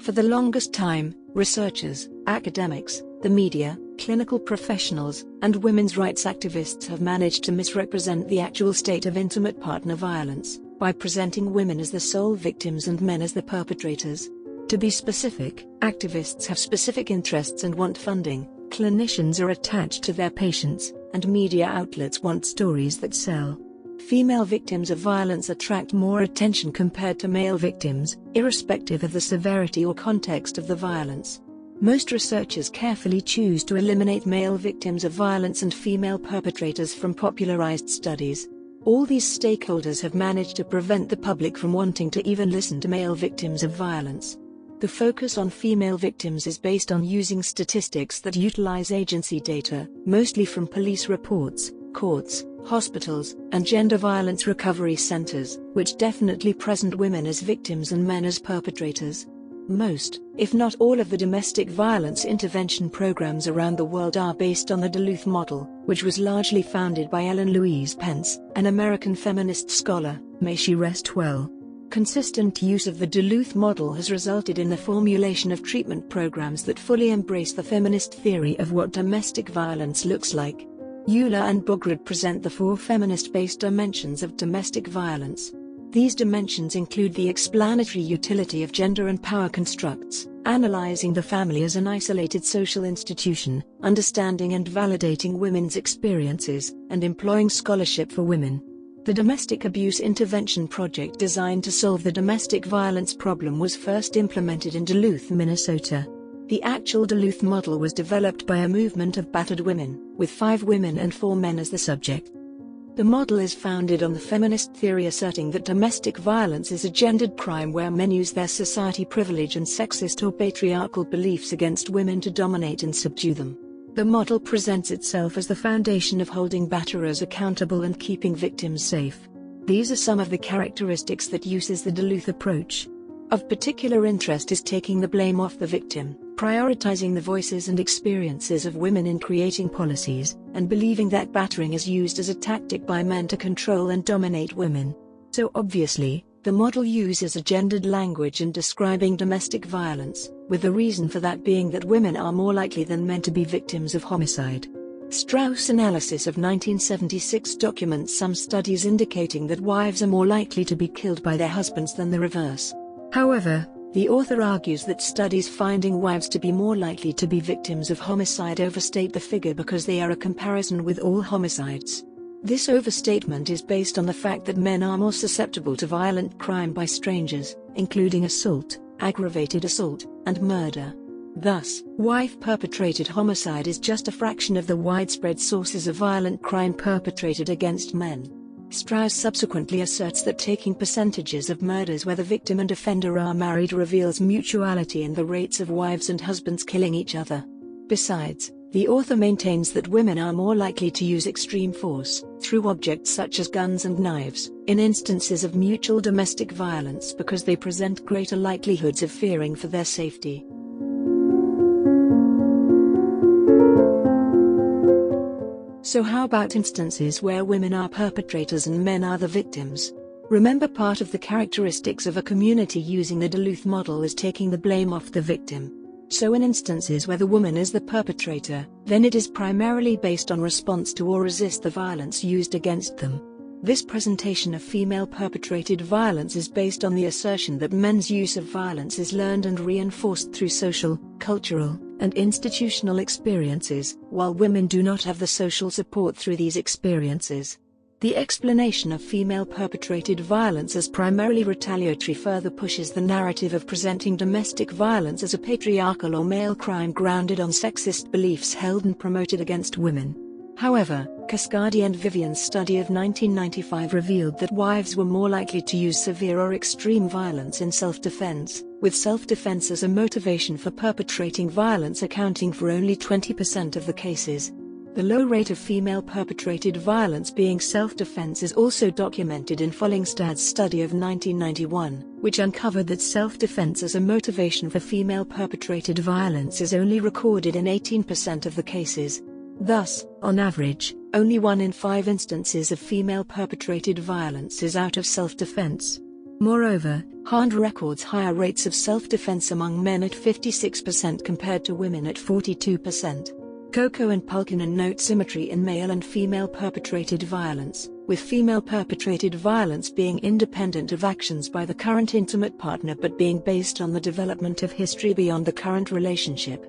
For the longest time, researchers, academics, the media, clinical professionals, and women's rights activists have managed to misrepresent the actual state of intimate partner violence by presenting women as the sole victims and men as the perpetrators. To be specific, activists have specific interests and want funding, clinicians are attached to their patients, and media outlets want stories that sell. Female victims of violence attract more attention compared to male victims, irrespective of the severity or context of the violence. Most researchers carefully choose to eliminate male victims of violence and female perpetrators from popularized studies. All these stakeholders have managed to prevent the public from wanting to even listen to male victims of violence. The focus on female victims is based on using statistics that utilize agency data, mostly from police reports, courts, hospitals, and gender violence recovery centers, which definitely present women as victims and men as perpetrators. Most, if not all of the domestic violence intervention programs around the world are based on the Duluth Model, which was largely founded by Ellen Louise Pence, an American feminist scholar, may she rest well. Consistent use of the Duluth Model has resulted in the formulation of treatment programs that fully embrace the feminist theory of what domestic violence looks like. Euler and Bograd present the 4 feminist-based dimensions of domestic violence. These dimensions include the explanatory utility of gender and power constructs, analyzing the family as an isolated social institution, understanding and validating women's experiences, and employing scholarship for women. The Domestic Abuse Intervention Project, designed to solve the domestic violence problem, was first implemented in Duluth, Minnesota. The actual Duluth Model was developed by a movement of battered women, with 5 women and 4 men as the subject. The model is founded on the feminist theory asserting that domestic violence is a gendered crime where men use their society privilege and sexist or patriarchal beliefs against women to dominate and subdue them. The model presents itself as the foundation of holding batterers accountable and keeping victims safe. These are some of the characteristics that uses the Duluth approach. Of particular interest is taking the blame off the victim, prioritizing the voices and experiences of women in creating policies, and believing that battering is used as a tactic by men to control and dominate women. So obviously, the model uses a gendered language in describing domestic violence, with the reason for that being that women are more likely than men to be victims of homicide. Strauss' analysis of 1976 documents some studies indicating that wives are more likely to be killed by their husbands than the reverse. However, the author argues that studies finding wives to be more likely to be victims of homicide overstate the figure because they are a comparison with all homicides. This overstatement is based on the fact that men are more susceptible to violent crime by strangers, including assault, aggravated assault, and murder. Thus, wife-perpetrated homicide is just a fraction of the widespread sources of violent crime perpetrated against men. Strauss subsequently asserts that taking percentages of murders where the victim and offender are married reveals mutuality in the rates of wives and husbands killing each other. Besides, the author maintains that women are more likely to use extreme force, through objects such as guns and knives, in instances of mutual domestic violence because they present greater likelihoods of fearing for their safety. So how about instances where women are perpetrators and men are the victims? Remember, part of the characteristics of a community using the Duluth Model is taking the blame off the victim. So in instances where the woman is the perpetrator, then it is primarily based on response to or resist the violence used against them. This presentation of female-perpetrated violence is based on the assertion that men's use of violence is learned and reinforced through social, cultural, and institutional experiences, while women do not have the social support through these experiences. The explanation of female-perpetrated violence as primarily retaliatory further pushes the narrative of presenting domestic violence as a patriarchal or male crime grounded on sexist beliefs held and promoted against women. However, Cascardi and Vivian's study of 1995 revealed that wives were more likely to use severe or extreme violence in self-defense, with self-defense as a motivation for perpetrating violence accounting for only 20% of the cases. The low rate of female-perpetrated violence being self-defense is also documented in Follingstad's study of 1991, which uncovered that self-defense as a motivation for female-perpetrated violence is only recorded in 18% of the cases. Thus, on average, only 1 in 5 instances of female-perpetrated violence is out of self-defense. Moreover, Hahn records higher rates of self-defense among men at 56% compared to women at 42%. Coco and Pulkinen note symmetry in male and female-perpetrated violence, with female-perpetrated violence being independent of actions by the current intimate partner but being based on the development of history beyond the current relationship,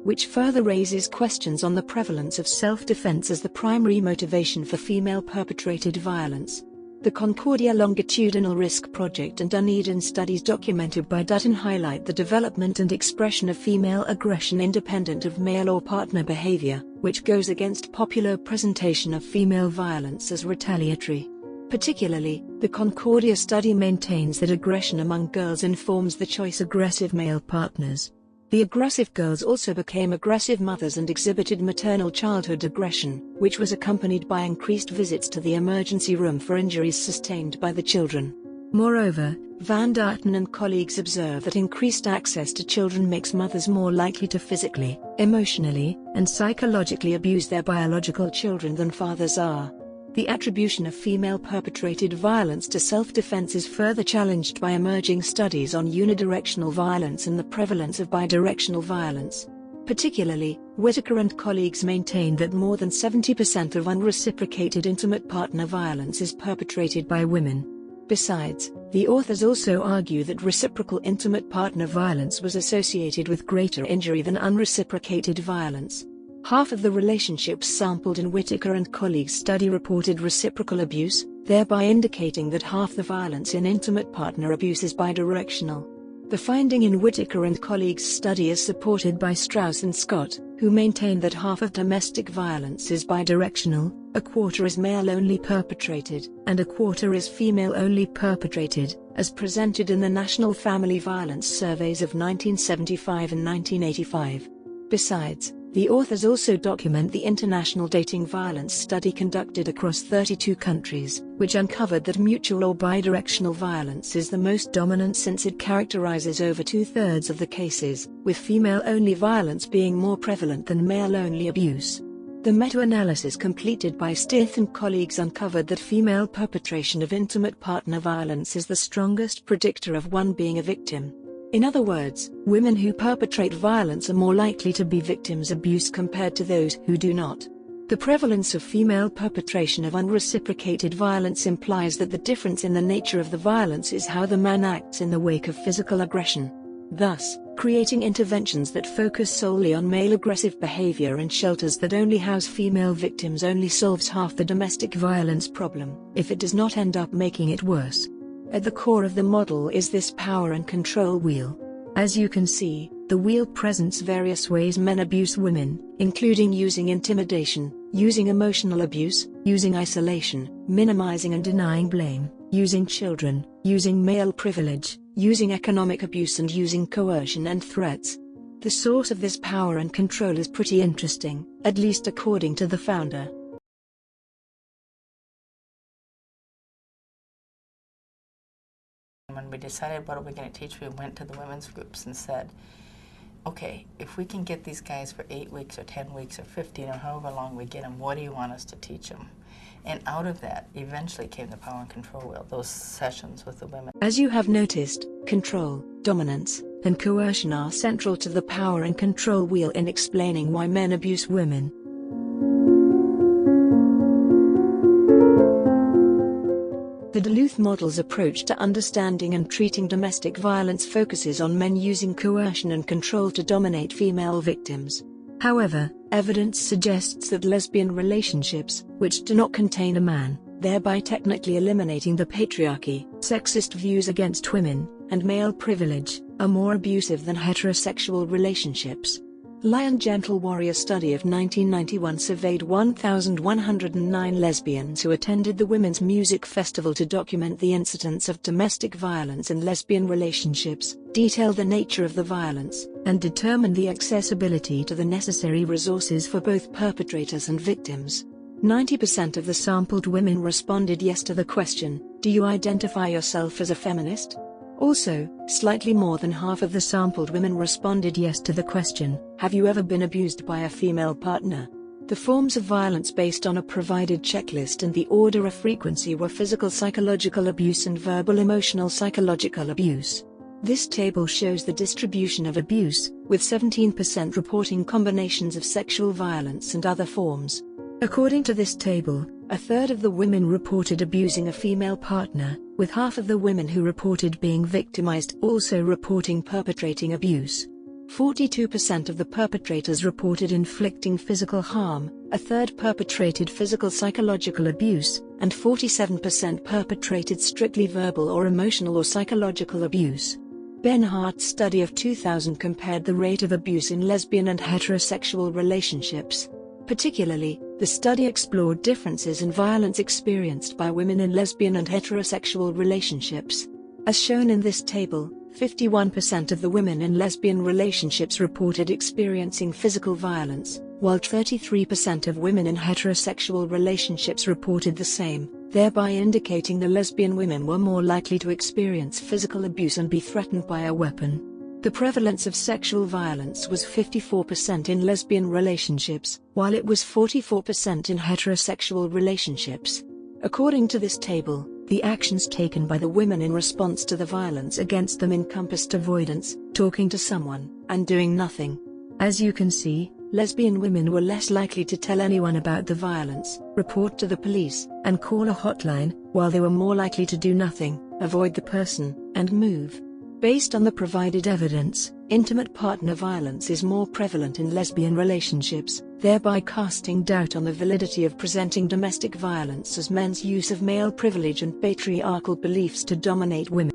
which further raises questions on the prevalence of self-defense as the primary motivation for female-perpetrated violence. The Concordia Longitudinal Risk Project and Dunedin studies documented by Dutton highlight the development and expression of female aggression independent of male or partner behavior, which goes against popular presentation of female violence as retaliatory. Particularly, the Concordia study maintains that aggression among girls informs the choice of aggressive male partners. The aggressive girls also became aggressive mothers and exhibited maternal childhood aggression, which was accompanied by increased visits to the emergency room for injuries sustained by the children. Moreover, Van Darten and colleagues observe that increased access to children makes mothers more likely to physically, emotionally, and psychologically abuse their biological children than fathers are. The attribution of female-perpetrated violence to self-defense is further challenged by emerging studies on unidirectional violence and the prevalence of bidirectional violence. Particularly, Whitaker and colleagues maintain that more than 70% of unreciprocated intimate partner violence is perpetrated by women. Besides, the authors also argue that reciprocal intimate partner violence was associated with greater injury than unreciprocated violence. Half of the relationships sampled in Whitaker and colleagues' study reported reciprocal abuse, thereby indicating that half the violence in intimate partner abuse is bidirectional. The finding in Whitaker and colleagues' study is supported by Strauss and Scott, who maintain that half of domestic violence is bidirectional, a quarter is male-only perpetrated, and a quarter is female-only perpetrated, as presented in the National Family Violence Surveys of 1975 and 1985. Besides, the authors also document the International Dating Violence Study conducted across 32 countries, which uncovered that mutual or bidirectional violence is the most dominant since it characterizes over two-thirds of the cases, with female-only violence being more prevalent than male-only abuse. The meta-analysis completed by Stith and colleagues uncovered that female perpetration of intimate partner violence is the strongest predictor of one being a victim. In other words, women who perpetrate violence are more likely to be victims of abuse compared to those who do not. The prevalence of female perpetration of unreciprocated violence implies that the difference in the nature of the violence is how the man acts in the wake of physical aggression. Thus, creating interventions that focus solely on male aggressive behavior and shelters that only house female victims only solves half the domestic violence problem, if it does not end up making it worse. At the core of the model is this power and control wheel. As you can see, the wheel presents various ways men abuse women, including using intimidation, using emotional abuse, using isolation, minimizing and denying blame, using children, using male privilege, using economic abuse and using coercion and threats. The source of this power and control is pretty interesting, at least according to the founder. When we decided what are we going to teach, we went to the women's groups and said, okay, if we can get these guys for 8 weeks or 10 weeks or 15 or however long we get them, what do you want us to teach them? And out of that eventually came the power and control wheel, those sessions with the women. As you have noticed, control, dominance, and coercion are central to the power and control wheel in explaining why men abuse women. The Duluth Model's approach to understanding and treating domestic violence focuses on men using coercion and control to dominate female victims. However, evidence suggests that lesbian relationships, which do not contain a man, thereby technically eliminating the patriarchy, sexist views against women, and male privilege, are more abusive than heterosexual relationships. Lion Gentle Warrior study of 1991 surveyed 1,109 lesbians who attended the Women's Music Festival to document the incidence of domestic violence in lesbian relationships, detail the nature of the violence, and determine the accessibility to the necessary resources for both perpetrators and victims. 90% of the sampled women responded yes to the question, "Do you identify yourself as a feminist?" Also, slightly more than half of the sampled women responded yes to the question, "Have you ever been abused by a female partner?" The forms of violence based on a provided checklist and the order of frequency were physical psychological abuse and verbal emotional psychological abuse. This table shows the distribution of abuse, with 17% reporting combinations of sexual violence and other forms. According to this table, a third of the women reported abusing a female partner, with half of the women who reported being victimized also reporting perpetrating abuse. 42% of the perpetrators reported inflicting physical harm, a third perpetrated physical psychological abuse, and 47% perpetrated strictly verbal or emotional or psychological abuse. Benhart's study of 2000 compared the rate of abuse in lesbian and heterosexual relationships. Particularly, the study explored differences in violence experienced by women in lesbian and heterosexual relationships. As shown in this table, 51% of the women in lesbian relationships reported experiencing physical violence, while 33% of women in heterosexual relationships reported the same, thereby indicating the lesbian women were more likely to experience physical abuse and be threatened by a weapon. The prevalence of sexual violence was 54% in lesbian relationships, while it was 44% in heterosexual relationships. According to this table, the actions taken by the women in response to the violence against them encompassed avoidance, talking to someone, and doing nothing. As you can see, lesbian women were less likely to tell anyone about the violence, report to the police, and call a hotline, while they were more likely to do nothing, avoid the person, and move. Based on the provided evidence, intimate partner violence is more prevalent in lesbian relationships, thereby casting doubt on the validity of presenting domestic violence as men's use of male privilege and patriarchal beliefs to dominate women.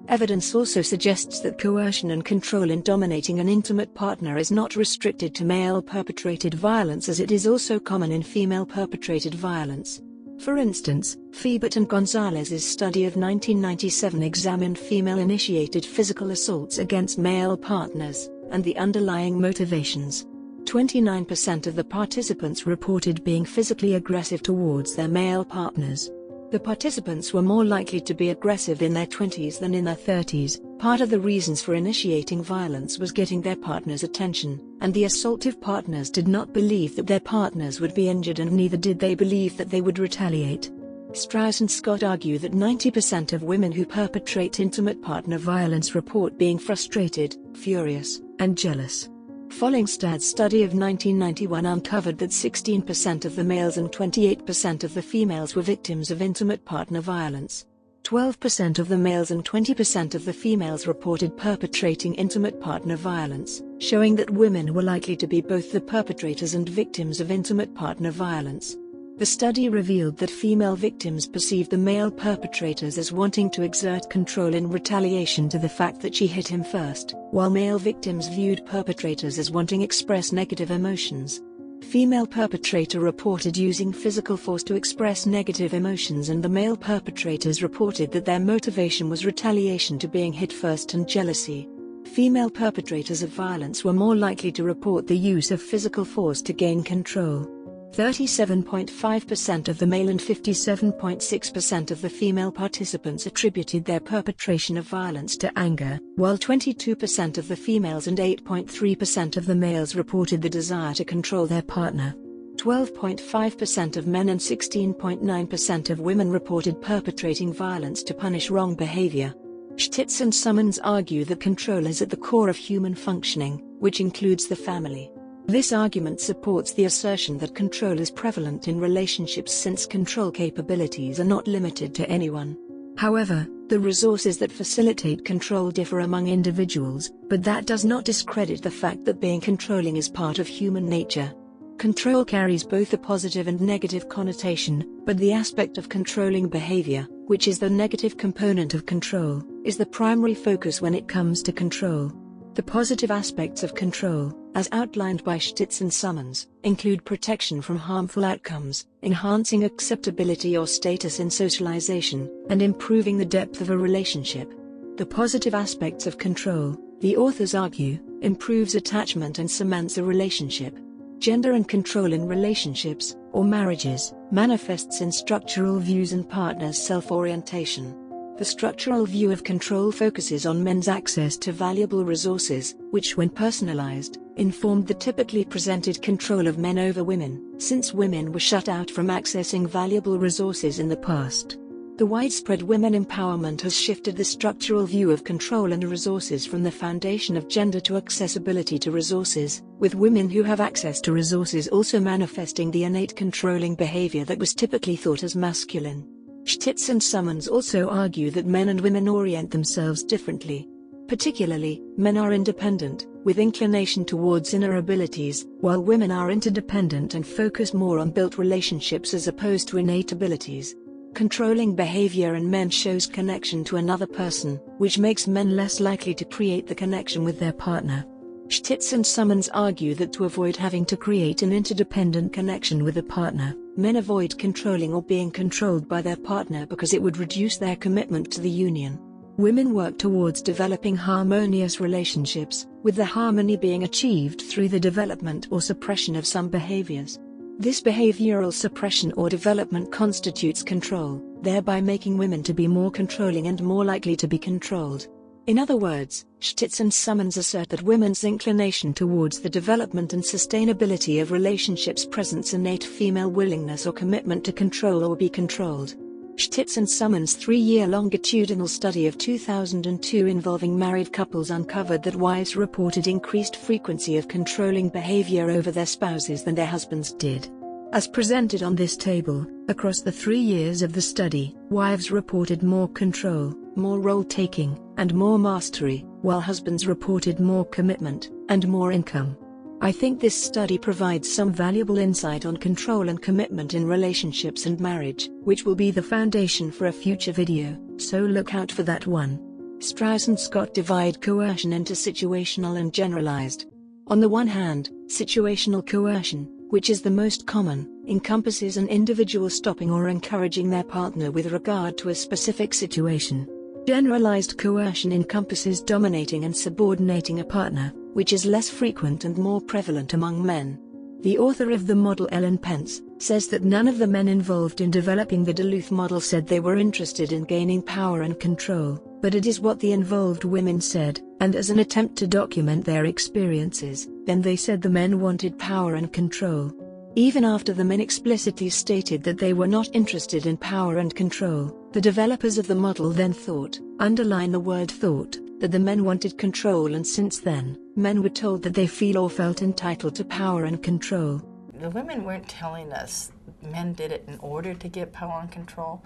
Evidence also suggests that coercion and control in dominating an intimate partner is not restricted to male-perpetrated violence, as it is also common in female-perpetrated violence. For instance, Fiebert and Gonzalez's study of 1997 examined female-initiated physical assaults against male partners, and the underlying motivations. 29% of the participants reported being physically aggressive towards their male partners. The participants were more likely to be aggressive in their 20s than in their 30s. Part of the reasons for initiating violence was getting their partner's attention, and the assaultive partners did not believe that their partners would be injured, and neither did they believe that they would retaliate. Strauss and Scott argue that 90% of women who perpetrate intimate partner violence report being frustrated, furious, and jealous. Follingstad's study of 1991 uncovered that 16% of the males and 28% of the females were victims of intimate partner violence. 12% of the males and 20% of the females reported perpetrating intimate partner violence, showing that women were likely to be both the perpetrators and victims of intimate partner violence. The study revealed that female victims perceived the male perpetrators as wanting to exert control in retaliation to the fact that she hit him first, while male victims viewed perpetrators as wanting to express negative emotions. Female perpetrator reported using physical force to express negative emotions, and the male perpetrators reported that their motivation was retaliation to being hit first and jealousy. Female perpetrators of violence were more likely to report the use of physical force to gain control. 37.5% of the male and 57.6% of the female participants attributed their perpetration of violence to anger, while 22% of the females and 8.3% of the males reported the desire to control their partner. 12.5% of men and 16.9% of women reported perpetrating violence to punish wrong behavior. Stitz and Summons argue that control is at the core of human functioning, which includes the family. This argument supports the assertion that control is prevalent in relationships, since control capabilities are not limited to anyone. However, the resources that facilitate control differ among individuals, but that does not discredit the fact that being controlling is part of human nature. Control carries both a positive and negative connotation, but the aspect of controlling behavior, which is the negative component of control, is the primary focus when it comes to control. The positive aspects of control, as outlined by Stitz and Summons, include protection from harmful outcomes, enhancing acceptability or status in socialization, and improving the depth of a relationship. The positive aspects of control, the authors argue, improves attachment and cements a relationship. Gender and control in relationships, or marriages, manifests in structural views and partners' self-orientation. The structural view of control focuses on men's access to valuable resources, which when personalized, informed the typically presented control of men over women, since women were shut out from accessing valuable resources in the past. The widespread women empowerment has shifted the structural view of control and resources from the foundation of gender to accessibility to resources, with women who have access to resources also manifesting the innate controlling behavior that was typically thought as masculine. Stitz and Summons also argue that men and women orient themselves differently. Particularly, men are independent, with inclination towards inner abilities, while women are interdependent and focus more on built relationships as opposed to innate abilities. Controlling behavior in men shows connection to another person, which makes men less likely to create the connection with their partner. Stitz and Summons argue that to avoid having to create an interdependent connection with a partner, men avoid controlling or being controlled by their partner because it would reduce their commitment to the union. Women work towards developing harmonious relationships, with the harmony being achieved through the development or suppression of some behaviors. This behavioral suppression or development constitutes control, thereby making women to be more controlling and more likely to be controlled. In other words, Stitz and Summons assert that women's inclination towards the development and sustainability of relationships presents innate female willingness or commitment to control or be controlled. Stitz and Summons' 3-year longitudinal study of 2002 involving married couples uncovered that wives reported increased frequency of controlling behavior over their spouses than their husbands did. As presented on this table, across the 3 years of the study, wives reported more control, more role-taking, and more mastery, while husbands reported more commitment and more income. I think this study provides some valuable insight on control and commitment in relationships and marriage, which will be the foundation for a future video, so look out for that one. Strauss and Scott divide coercion into situational and generalized. On the one hand, situational coercion, which is the most common, encompasses an individual stopping or encouraging their partner with regard to a specific situation. Generalized coercion encompasses dominating and subordinating a partner, which is less frequent and more prevalent among men. The author of the model, Ellen Pence, says that none of the men involved in developing the Duluth model said they were interested in gaining power and control, but it is what the involved women said, and as an attempt to document their experiences, then they said the men wanted power and control. Even after the men explicitly stated that they were not interested in power and control, the developers of the model then thought, underline the word thought, that the men wanted control, and since then, men were told that they feel or felt entitled to power and control. The women weren't telling us men did it in order to get power and control.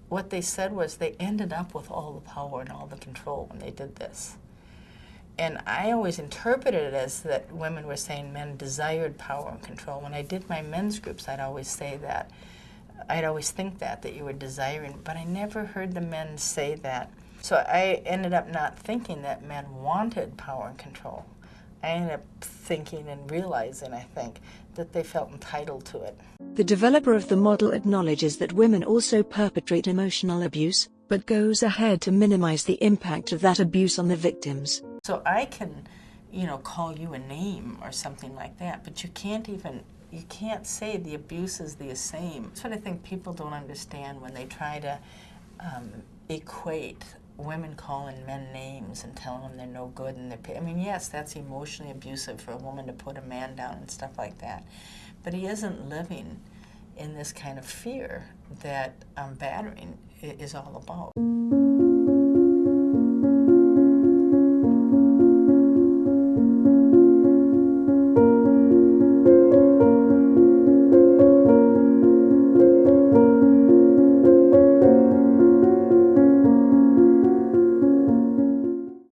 What they said was they ended up with all the power and all the control when they did this. And I always interpreted it as that women were saying men desired power and control. When I did my men's groups, I'd always say that. I'd always think that you were desiring, but I never heard the men say that. So I ended up not thinking that men wanted power and control. I ended up thinking and realizing, I think, that they felt entitled to it. The developer of the model acknowledges that women also perpetrate emotional abuse, but goes ahead to minimize the impact of that abuse on the victims. So I can, call you a name or something like that, but you can't say the abuse is the same. That's what I think people don't understand when they try to equate women calling men names and telling them they're no good and yes, that's emotionally abusive for a woman to put a man down and stuff like that. But he isn't living in this kind of fear that battering is all about.